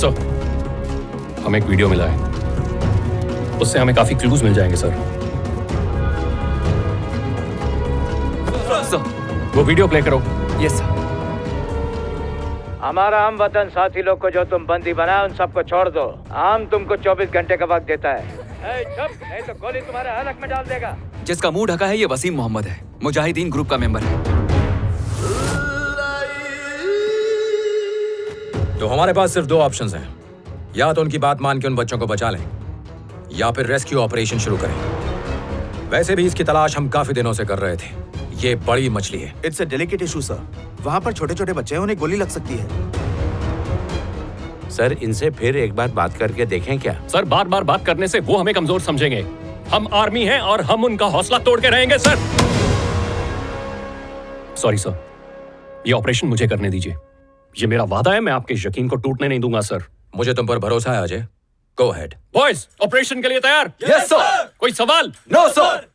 Sir, हमें एक video मिला है, उससे हमें काफी क्लूज मिल जाएंगे सर। वो वीडियो प्ले करो। Yes sir. हमारा हम वतन साथी लोग को जो तुम बंदी बनाए उन सबको छोड़ दो। हम तुमको 24 घंटे का वक्त देता है। चुप, नहीं तो गोली तुम्हारे हलक में डाल देगा। जिसका मुंह ढका है ये वसीम मोहम्मद है, मुजाहिदीन ग्रुप का मेंबर है। तो हमारे पास सिर्फ 2 ऑप्शंस हैं, या तो उनकी बात मान के उन बच्चों को बचा लें या फिर रेस्क्यू ऑपरेशन शुरू करें। वैसे भी इसकी तलाश हम काफी दिनों से कर रहे थे। ये बड़ी मछली है। It's a delicate issue sir. वहाँ पर छोटे छोटे बच्चे हैं, उन्हें गोली लग सकती है। सर, इनसे फिर एक बार बात करके देखें क्या? सर, बार बार बात करने से वो हमें कमजोर समझेंगे। हम आर्मी हैं और हम उनका हौसला तोड़ के रहेंगे सर। सॉरी सर, ये ऑपरेशन मुझे करने दीजिए। ये मेरा वादा है, मैं आपके यकीन को टूटने नहीं दूंगा सर। मुझे तुम पर भरोसा है Ajay. Go ahead. Boys, operation के लिए तैयार? Yes sir. कोई सवाल? No sir.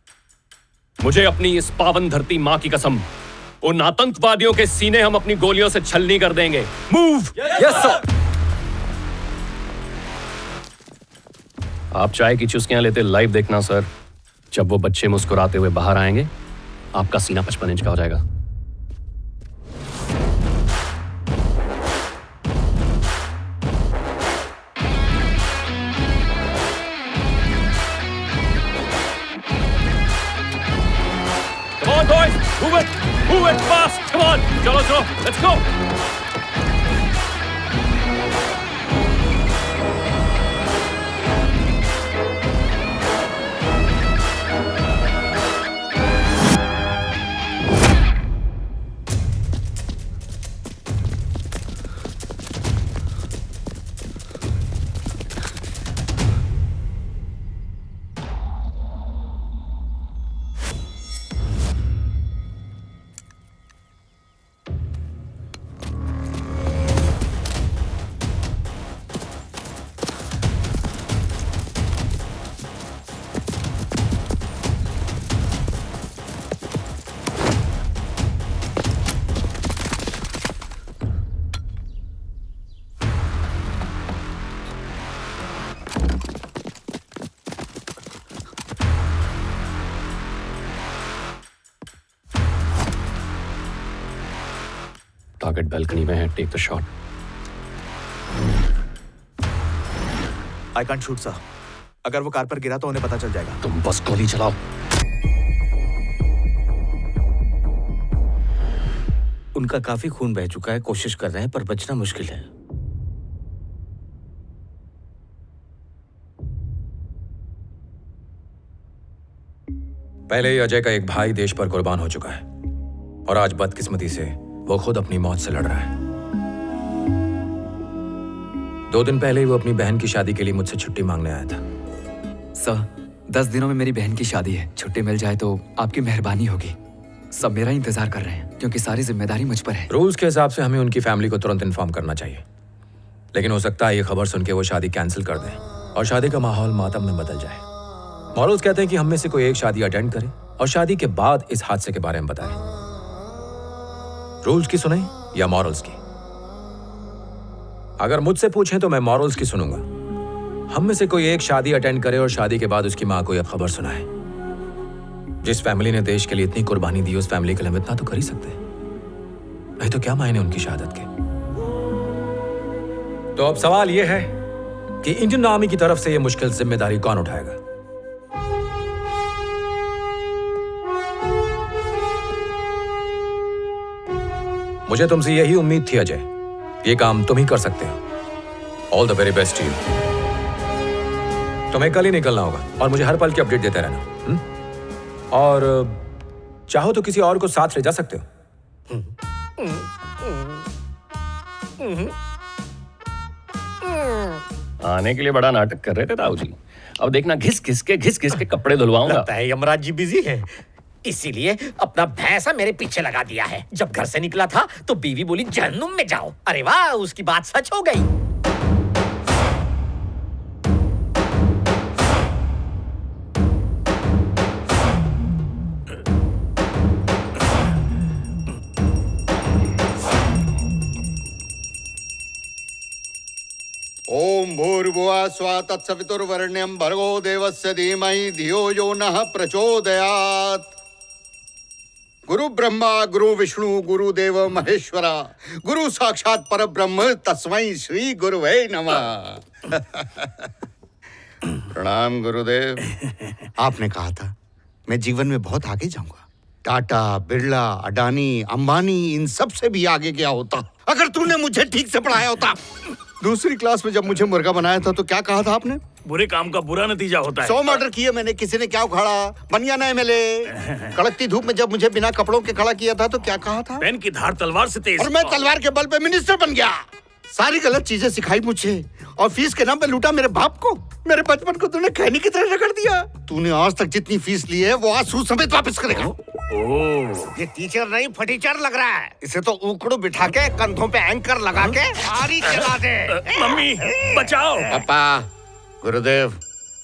मुझे अपनी इस पावन धरती मां की कसम, उन आतंकवादियों के सीने हम अपनी गोलियों से छलनी कर देंगे। मूव। Yes sir. आप चाय की चुस्कियां लेते लाइव देखना सर। जब वो बच्चे मुस्कुराते हुए बाहर आएंगे, आपका सीना 55 इंच का हो जाएगा। Come on boys, move it fast. Come on, चलो, let's go. टारगेट बैल्कनी में है, take the shot. I can't shoot sir. अगर वो कार पर गिरा तो उन्हें पता चल जाएगा। तुम बस गोली चलाओ। उनका काफी खून बह चुका है, कोशिश कर रहे हैं पर बचना मुश्किल है। पहले ही अजय का एक भाई देश पर कुर्बान हो चुका है और आज बदकिस्मती से वो खुद अपनी मौत से लड़ रहा है। 2 दिन पहले ही वो अपनी बहन की शादी के लिए मुझसे छुट्टी मांगने आया था। सर, 10 दिनों में मेरी बहन की शादी है। छुट्टी मिल जाए तो आपकी मेहरबानी होगी। सब मेरा इंतजार कर रहे हैं क्योंकि सारी जिम्मेदारी मुझ पर है। रूल्स के हिसाब से हमें उनकी फैमिली को तुरंत इन्फॉर्म करना चाहिए, लेकिन हो सकता है ये खबर सुन के वो शादी कैंसिल कर दें और शादी का माहौल मातम में बदल जाए। मॉरल्स कहते हैं कि हम में से कोई एक शादी अटेंड करे और शादी के बाद इस हादसे के बारे में बताए। रूल्स की सुने या मॉरल्स की? अगर मुझसे पूछें तो मैं मॉरल्स की सुनूंगा। हम में से कोई एक शादी अटेंड करे और शादी के बाद उसकी मां को यह खबर सुनाए। जिस फैमिली ने देश के लिए इतनी कुर्बानी दी, उस फैमिली के लिए हम इतना तो कर ही सकते हैं, नहीं तो क्या मायने उनकी शहादत के। तो अब सवाल यह है कि इंडियन आर्मी की तरफ से यह मुश्किल जिम्मेदारी कौन उठाएगा? मुझे तुमसे यही उम्मीद थी अजय। ये काम तुम ही कर सकते हो। All the very best you. तुम्हें कल ही निकलना होगा और मुझे हर पल की अपडेट देते रहना। और चाहो तो किसी और को साथ ले जा सकते हो। आने के लिए बड़ा नाटक कर रहे थे ताऊ जी। अब देखना घिस घिस के कपड़े धुलवाऊंगा। लगता है यमराज जी बिजी हैं, इसीलिए अपना भैंसा मेरे पीछे लगा दिया है। जब घर से निकला था तो बीवी बोली जहन्नुम में जाओ। अरे वाह, उसकी बात सच हो गई। ओम भूर्भुवः स्वः तत्सवितुर्वरेण्यं भर्गो देवस्य धीमहि धियो यो नः प्रचोदयात्। गुरु ब्रह्मा गुरु विष्णु गुरुदेव महेश्वरा गुरु साक्षात परब्रह्म तस्मै श्री गुरुवे नमः। प्रणाम गुरुदेव। आपने कहा था मैं जीवन में बहुत आगे जाऊंगा। टाटा, बिरला, अडानी, अंबानी इन सब से भी आगे गया होता अगर तूने मुझे ठीक से पढ़ाया होता। दूसरी क्लास में जब मुझे मुर्गा बनाया था तो क्या कहा था आपने? बुरे काम का बुरा नतीजा होता है। 100 मर्डर किए मैंने, किसी ने क्या उखाड़ा? बनिया ना एमएलए। कड़कती धूप में जब मुझे बिना कपड़ों के खड़ा किया था तो क्या कहा था? पेन की धार तलवार से तेज। और मैं तलवार के बल पे मिनिस्टर बन गया। सारी गलत चीजें सिखाई मुझे और फीस के नाम पे लूटा मेरे बाप को। मेरे बचपन को तूने खैनी की तरह रगड़ दिया। तूने आज तक जितनी फीस ली है वो आज सूद समेत वापस करेगा। ये टीचर नहीं फटीचर लग रहा है। इसे तो उकड़ू बिठा के कंधों पे एंकर लगा के आरी चला दे। मम्मी बचाओ। पापा, गुरुदेव,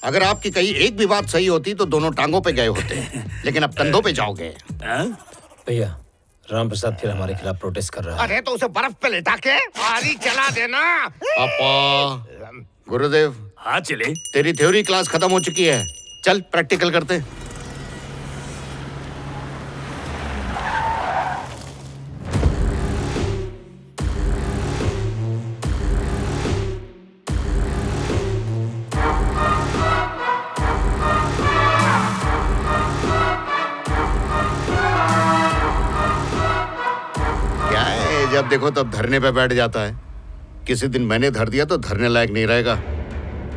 अगर आपकी कहीं एक भी बात सही होती तो दोनों टांगों पे गए होते, लेकिन अब कंधों पे जाओगे। भैया, राम प्रसाद फिर हमारे खिलाफ प्रोटेस्ट कर रहा है। अरे तो उसे बर्फ पे लेटा के आरी चला देना। पापा, गुरुदेव, हाँ चले। तेरी थ्योरी क्लास खत्म हो चुकी है, चल प्रैक्टिकल करते। क्या है, जब देखो तब धरने पे बैठ जाता है। किसी दिन मैंने धर दिया तो धरने लायक नहीं रहेगा।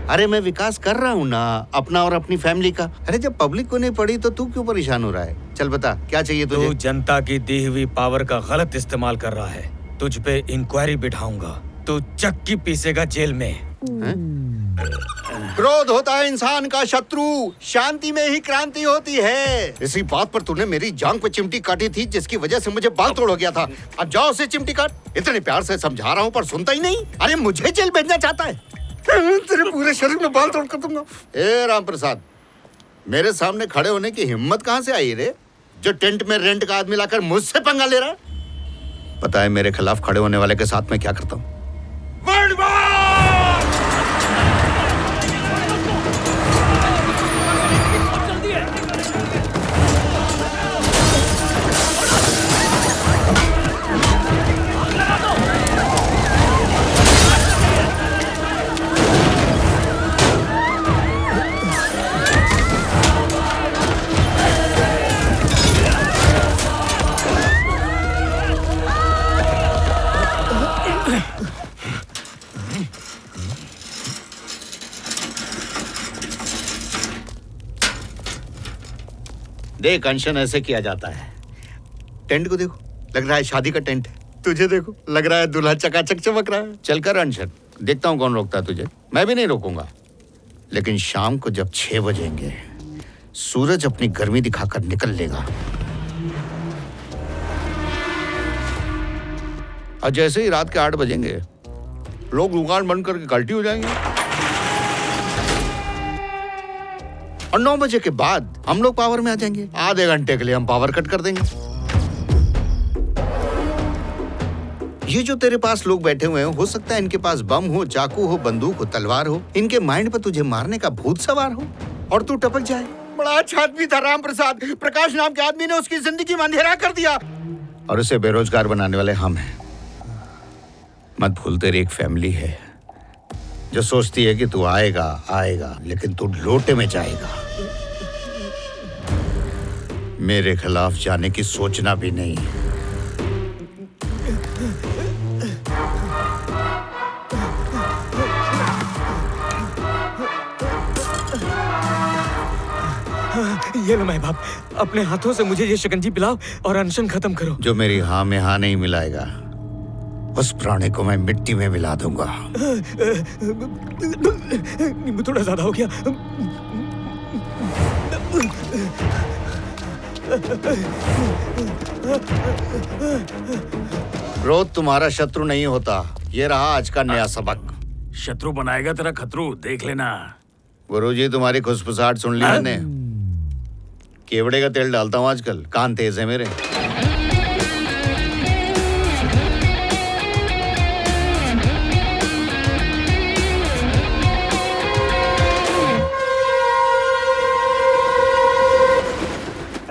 अरे मैं विकास कर रहा हूँ ना, अपना और अपनी फैमिली का। अरे जब पब्लिक को नहीं पड़ी तो तू क्यों परेशान हो रहा है? चल बता क्या चाहिए तुझे? तू जनता की दी हुई पावर का गलत इस्तेमाल कर रहा है। तुझ पे इंक्वायरी बिठाऊंगा। तू चक्की पीसेगा जेल में। क्रोध होता है इंसान का शत्रु, शांति में ही क्रांति होती है। इसी बात पर तूने मेरी जांग पे चिमटी काटी थी जिसकी वजह से मुझे बाल तोड़ हो गया था। अब जाओ उसे चिमटी काट। इतने प्यार से समझा रहा हूँ पर सुनता ही नहीं। अरे मुझे जेल भेजना चाहता है। तेरे पूरे शरीर में बाल तोड़ कर दूंगा। ए राम प्रसाद, मेरे सामने खड़े होने की हिम्मत कहाँ से आई रे? जो टेंट में रेंट का आदमी लाकर मुझसे पंगा ले रहा है। पता है मेरे खिलाफ खड़े होने वाले के साथ मैं क्या करता हूँ? देख अनशन ऐसे किया जाता है। टेंट को देखो, लग रहा है शादी का टेंट है। तुझे देखो, लग रहा है दूल्हा चकाचक चमक रहा है। चल कर अनशन, देखता हूँ कौन रोकता है तुझे। मैं भी नहीं रोकूंगा, लेकिन शाम को जब 6 बजेंगे सूरज अपनी गर्मी दिखाकर निकल लेगा और जैसे ही रात के 8 बजेंगे लोग दुकान बंद करके गलती हो जाएंगे और 9 बजे के बाद हम लोग पावर में आ जाएंगे। आधे घंटे के लिए हम पावर कट कर देंगे। ये जो तेरे पास लोग बैठे हुए हैं, हो सकता है इनके पास बम हो, चाकू हो, बंदूक हो, तलवार हो। इनके माइंड पर तुझे मारने का भूत सवार हो और तू टपक जाए। बड़ा अच्छा आदमी था राम प्रसाद। प्रकाश नाम के आदमी ने उसकी जिंदगी में अंधेरा कर दिया और उसे बेरोजगार बनाने वाले हम हैं। मत भूल, तेरी एक फैमिली है जो सोचती है कि तू आएगा आएगा, लेकिन तू लोटे में जाएगा। मेरे खिलाफ जाने की सोचना भी नहीं। ये लो माँ बाप, अपने हाथों से मुझे ये शिकंजी पिलाओ और अनशन खत्म करो। जो मेरी हाँ में हाँ नहीं मिलाएगा उस प्राणी को मैं मिट्टी में मिला दूंगा। नींबू थोड़ा ज्यादा हो गया। क्रोध तुम्हारा शत्रु नहीं होता। ये रहा आज का नया सबक। शत्रु बनाएगा तेरा खतरू, देख लेना। गुरुजी, तुम्हारी खुसफुसाहट सुन ली मैंने। केवड़े का तेल डालता हूँ आजकल, कान तेज है मेरे।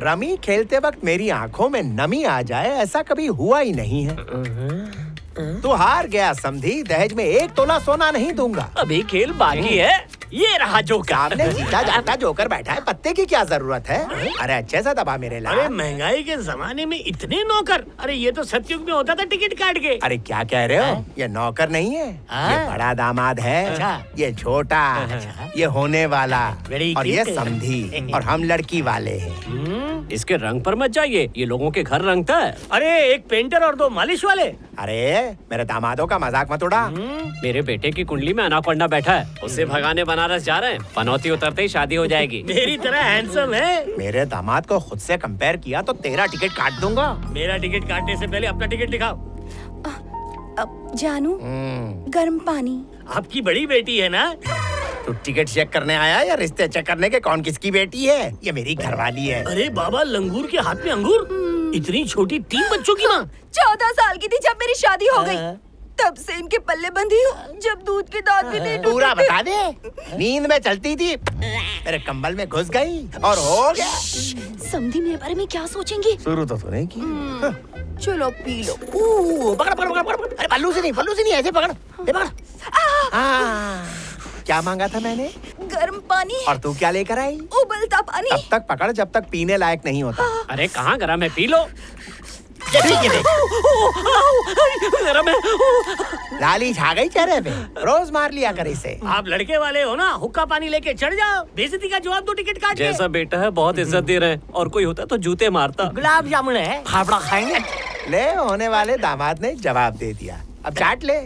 रमी खेलते वक्त मेरी आंखों में नमी आ जाए ऐसा कभी हुआ ही नहीं है। तू हार गया समधी, दहेज में 1 तोला सोना नहीं दूंगा। अभी खेल बाकी है। ये रहा जोकर। सामने जीता जाता जोकर बैठा है, पत्ते की क्या जरूरत है? अरे अच्छे से दबा मेरे लाल। अरे महंगाई के जमाने में इतने नौकर, अरे ये तो सतयुग में होता था टिकट काट के। अरे क्या कह रहे हो? ये नौकर नहीं है, ये बड़ा दामाद है। अच्छा। ये छोटा, ये होने वाला, Very और ये cute। समधी, और हम लड़की वाले हैं। इसके रंग पर मत जाइए, ये लोगों के घर रंगता है। अरे एक पेंटर और 2 मालिश वाले। अरे मेरे दामादों का मजाक मत उड़ा। मेरे बेटे की कुंडली में अनाकोंडा बैठा है, उसे भगाने बनारस जा रहे हैं। पनौती उतरते ही शादी हो जाएगी। मेरी तरह हैंडसम है। मेरे दामाद को खुद से कंपेयर किया तो तेरा टिकट काट दूंगा। मेरा टिकट काटने से पहले अपना टिकट दिखाओ। जानू, गर्म पानी। आपकी बड़ी बेटी है ना? तू टिकट चेक करने आया या रिश्ते चेक करने के कौन किसकी बेटी है? ये मेरी घरवाली है। अरे बाबा, लंगूर के हाथ में अंगूर। इतनी छोटी 3 बच्चों की माँ। 14 साल की थी जब मेरी शादी हो गई। तब से इनके पल्ले बंधी हूँ, जब दूध के दांत भी नहीं पूरा बता दे। नींद में चलती थी, मेरे कंबल में घुस गई और हो गया। समधी मेरे बारे में क्या सोचेंगी? शुरू तो तूने की। चलो पी लो। पकड़ पकड़ पकड़ पकड़। अरे पल्लू से नहीं ऐसे पकड़, ये पकड़। क्या मांगा था मैंने? गर्म पानी। और तू क्या लेकर आई? उबलता पानी। तब तक पकड़ जब तक पीने लायक नहीं होता। अरे कहाँ गरम है, पी लो। गरम है। लाली छा गई चेहरे पे, रोज मार लिया कर इसे। आप लड़के वाले हो ना, हुक्का पानी लेके चढ़ जाओ। बेइज्जती का जवाब दो टिकट काट के। जैसा बेटा है बहुत इज्जत दे रहे हैं, और कोई होता तो जूते मारता। गुलाब जामुन है, फाफड़ा खाएंगे। ले होने वाले दामाद ने जवाब दे दिया, अब चाट ले।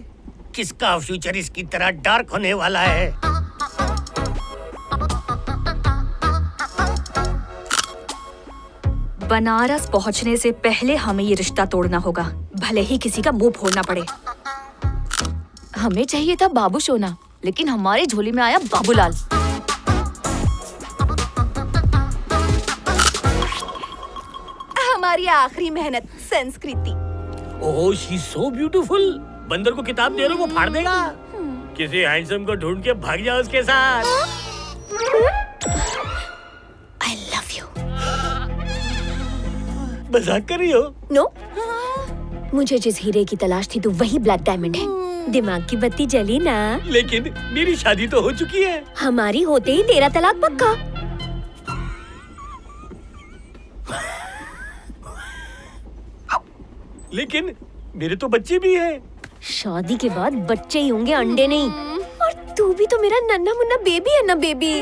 किसका फ्यूचर इसकी तरह डार्क होने वाला है? बनारस पहुंचने से पहले हमें ये रिश्ता तोड़ना होगा, भले ही किसी का मुंह फोड़ना पड़े। हमें चाहिए था बाबू सोना, लेकिन हमारी झोली में आया बाबूलाल। हमारी आखिरी मेहनत संस्कृति। ओह, शी सो ब्यूटीफुल। बंदर को किताब दे रहे हो, वो फाड़ देगा। किसी हैंडसम को ढूंढ के भाग जाओ उसके साथ। I love you। मजाक कर रही हो? नो, मुझे जिस हीरे की तलाश थी तो वही ब्लैक डायमंड है। दिमाग की बत्ती जली ना। लेकिन मेरी शादी तो हो चुकी है। हमारी होते ही तेरा तलाक पक्का। लेकिन मेरे तो बच्चे भी हैं। शादी के बाद बच्चे ही होंगे, अंडे नहीं। और तू भी तो मेरा नन्हा मुन्ना बेबी है ना बेबी।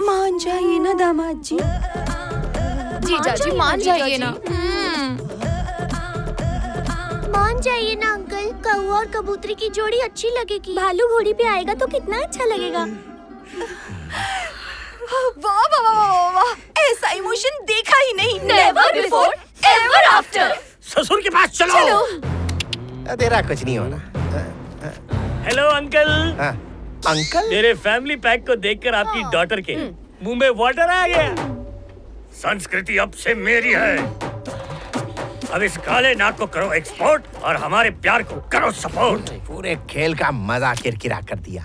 मान जाइए ना दामाद जी। जीजा जी मान जाइए ना। मान जाइए ना अंकल, कौवा और कबूतरी की जोड़ी अच्छी लगेगी। भालू घोड़ी पे आएगा तो कितना अच्छा लगेगा। वाह वाह वाह वाह, ऐसा इमोशन देखा ही नहीं। Never before ever after. ससुर के पास चलो। तेरा कुछ नहीं होना। Hello uncle. अंकल? मेरे फैमिली पैक को देखकर आपकी डॉटर के मुंह में वाटर आ गया। संस्कृति अब से मेरी है। अब इस काले नाक को करो एक्सपोर्ट और हमारे प्यार को करो सपोर्ट। पूरे खेल का मजा किरकिरा कर दिया।